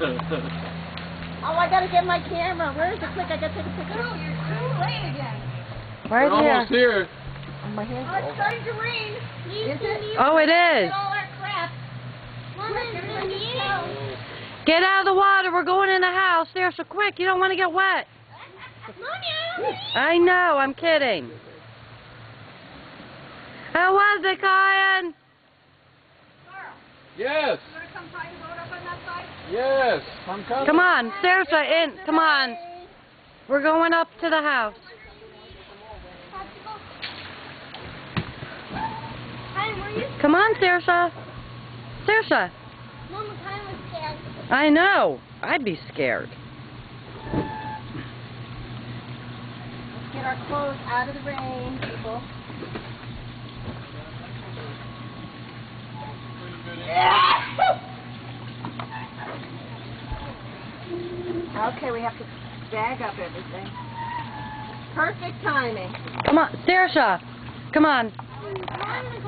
Oh, I gotta get my camera. Where is it? Quick, I gotta take a picture. Oh, you're too late again. Right We're almost here. Oh, my hand's Oh, it's starting to rain. Is it? Oh, it is. Get all our crap. Get out of the water. We're going in the house. There, so quick. You don't want to get wet. I know. I'm kidding. How was it, Kyan? Yes. You want to come find the boat up on that side? Yes. I'm coming. Come on, Saoirse, in. Come on. We're going up to the house. Come on, Saoirse. Saoirse. Mama kind was scared. I know. I'd be scared. Let's get our clothes out of the rain, people. Okay, we have to bag up everything. Perfect timing. Come on, Saoirse. Come on. I'm